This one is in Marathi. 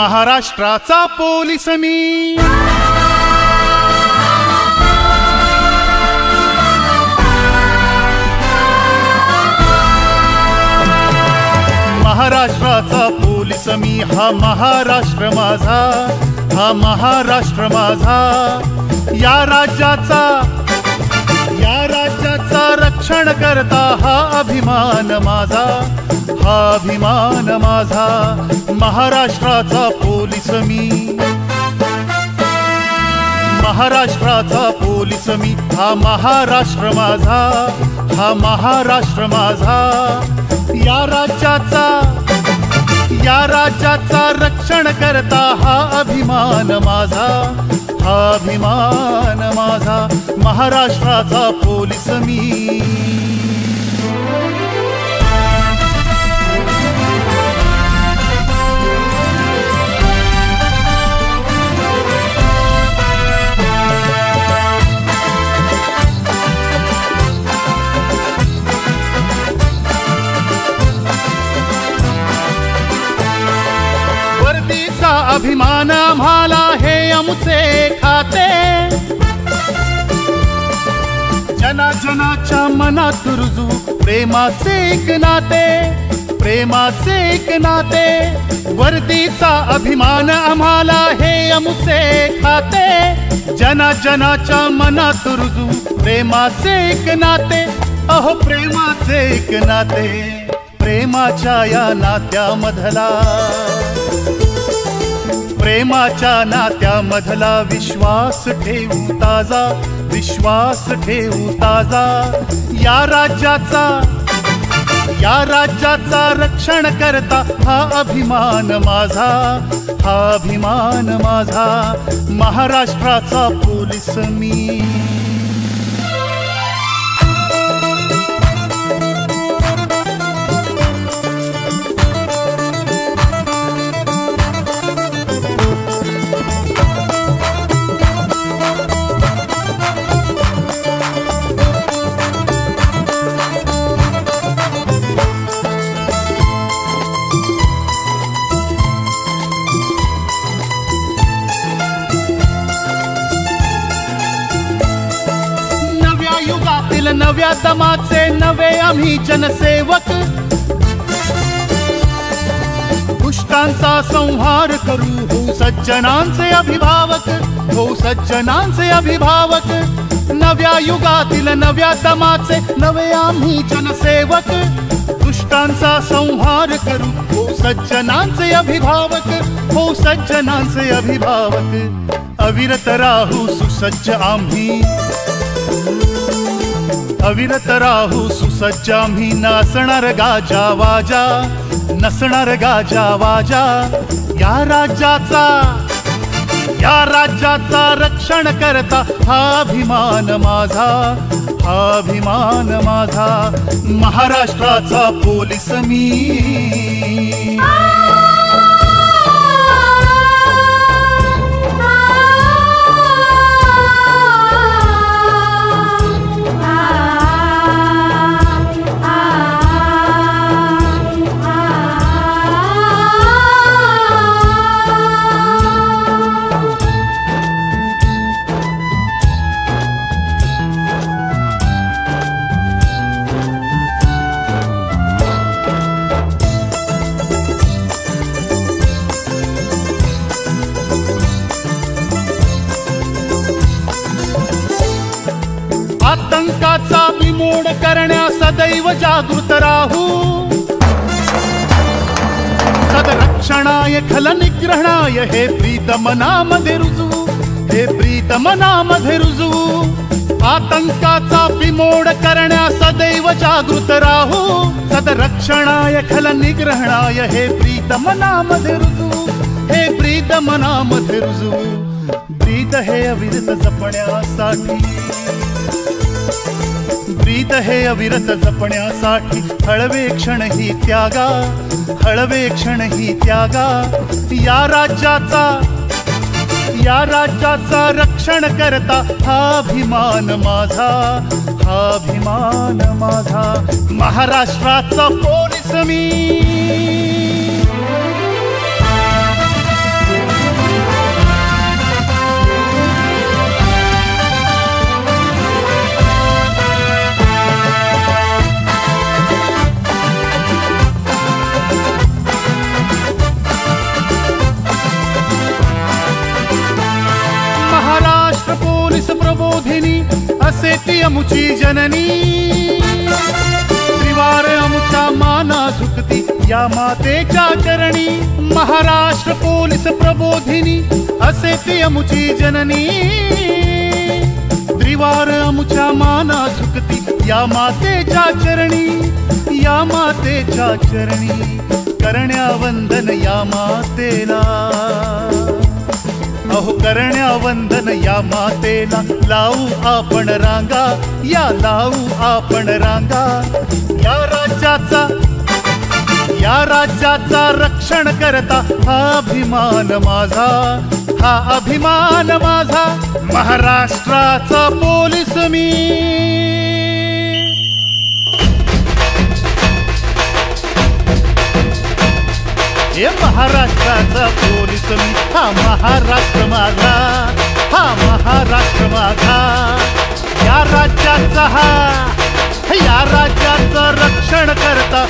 महाराष्ट्राचा पोलीस मी, महाराष्ट्राचा पोलीस मी, हा महाराष्ट्र माझा, हा महाराष्ट्र माझा, या राज्याचा रक्षण करता हा अभिमान माझा, हा अभिमान माझा, महाराष्ट्राचा पोलीस मी, महाराष्ट्राचा पोलीस मी, हा महाराष्ट्र माझा, हा महाराष्ट्र माझा, या राज्याचा रक्षण करता हा अभिमान माझा, हा अभिमान माझा, महाराष्ट्राचा पोलीस मी। वर्दीचा अभिमान आम्हाला हे आमचे खाते, जनाच्या मनात रुजू प्रेमाचे एक नाते, प्रेमाचे एक नाते, वर्दीचा अभिमान आम्हाला हे आमचे खाते, जनाच्या मनात रुजू प्रेमाचे एक नाते, अहो प्रेमाचे एक नाते, प्रेमाच्या या नात्यामधला, प्रेमाच्या नात्यामधला विश्वास ठेवू ताजा, विश्वास ठेवू ताजा, या राज्याचा रक्षण करता हा अभिमान माझा, हा अभिमान माझा, महाराष्ट्राचा पोलीस मी। नव्या दमाचे नवे आम्ही जनसेवक, दुष्टांचा संहार करू हो सज्जनांचे अभिभावक, हो सज्जनांचे अभिभावक, नव्या युगातील नव्या दमाचे नवे आम्ही जनसेवक, दुष्टांचा संहार करू हो सज्जनांचे अभिभावक, हो सज्जनांचे अभिभावक, अविरत राहू सुसज्ज आम्ही, अविरत राहू सुसज्ज आम्ही, नसणार गाजा वाजा, नसणार गाजा वाजा, या राज्याचा रक्षण करता हा अभिमान माझा, हा अभिमान माझा, महाराष्ट्राचा पोलीस मी। आतंकाचा बिमोड करण्या सदैव जागृत राहू, सदरक्षणाय खल निग्रहणाय हे प्रीतमनामध्ये रुजू, हे प्रीतमनामध्ये रुजू, आतंकाचा बिमोड करण्या सदैव जागृत राहू, सदरक्षणाय खल निग्रहणाय हे प्रीतमनामध्ये रुजू, हे प्रीतमनामध्ये रुजू, प्रीत हे अविरत जपण्यासाठी, प्रीत हे अविरत जपण्यासाठी, हळवे क्षण ही त्यागा, हळवे क्षण ही त्यागा, या राज्याचा रक्षण करता हा अभिमान माझा, हा अभिमान माझा, महाराष्ट्राचा पोलीस मी। प्रबोधिनी असे ती अमुची जननी त्रिवार अमुच्या माना झुकती या मातेच्या चरणी महाराष्ट्र पोलीस प्रबोधिनी असे ती अमुची जननी त्रिवार अमुच्या माना झुकती या मातेच्या चरणी या मातेच्या चरणी करण्या वंदन या मातेला अहो करण्या वंदन या मातेला लावू आपण रांगा या लावू आपण रांगा या राज्याचा रक्षण करता हा अभिमान माझा हा अभिमान माझा महाराष्ट्राचा पोलीस मी हे महाराष्ट्राचा पोलीस मी हा महाराष्ट्र माझा हा महाराष्ट्र माझा या राज्याचा रक्षण करता